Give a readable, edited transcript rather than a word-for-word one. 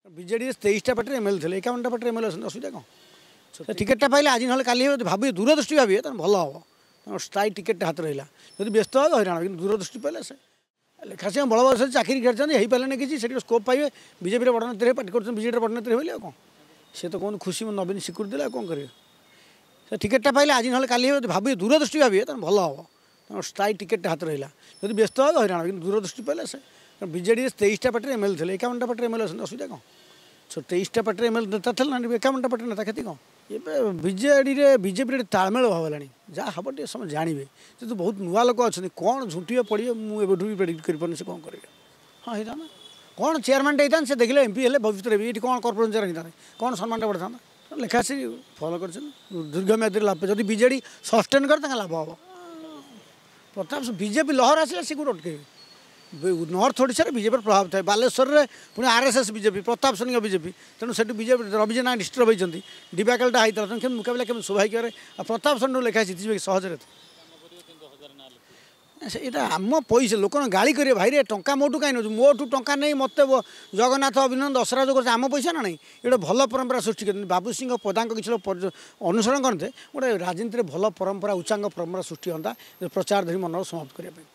विजेडी 23टा party ML थे 51टा party ML असुविधा कौन टिकेटा पाइले आज ना काली भावी दूरदृष्टि भावी तो भल हम स्थायी टिकेट हाथ रहा जब व्यस्त हो हईराण कि दूरदृष्टि पाइले से लेखा सिंह बड़ बयस चाकरी कर पारे कि स्कोप पाइबे बीजेपी बड़नेत्री पार्टी कर बीजेडी बड़नेत्री बोले कौन सी तो कौन खुशी नवीन स्वीकृति देला कौन करेंगे से टिकेटा पाइले आज ना काली भावी दूरदृष्टि भावी तो भल हम स्थायी टिकेट हाथ रहा जब व्यस्त हो हईराण कि दूरदृष्टि पाइले से विजेडी 23टा पार्टी एमएल थे 51टा पार्टी एमएल असुविधा कौन 23टा पार्टी एमएल नेता थे 51टा पार्टी नेता खेती कौन ये विजेडी बीजेपी तालमेल भाव जहाँ हम टे समझ जानवे तो बहुत नुआ लोक अच्छा कौन झुंटे पड़े मुझे भी प्रेडिक्ट कर कौन करेंगे हाँ होता ना कौन चेयरमैन होता से देखिए एमपी हेल्ले भविष्य ये कौन कॉर्पोरेटर होता कौन सम्मान बढ़ा था लेखा सी फलो कर दीर्घमेयादी लाभ जब विजेडी सस्टेन कर लाभ हम प्रताप बीजेपी लहर आसला सी कौट अटके नॉर्थ ओडिशा बीजेपी प्रभाव थाए बालेश्वर में पुणी RSS BJP Pratap Singh BJP तेणु से बीजेपी रवि जेना डिस्टर्ब होती डिबाकलटा होता केमी मुकाबला केमी स्वाभाविक प्रताप सिंह लेखाई जीते सहजरे यहाँ आम पैसा लोक गाड़ी करेंगे भाई टंका मोटू कहीं नौ मोटू टंका नहीं मत जगन्नाथ अभिनंदन दशहरा जो आम पैसा ना नहीं ये भल परंपरा सृष्टि कर बाबू सिंह पदा किसी अनुसरण करते गोटे राजनीति में भल परंपरा उच्चांग परंपरा सृष्टि होता प्रचार धरी मन समाप्त करने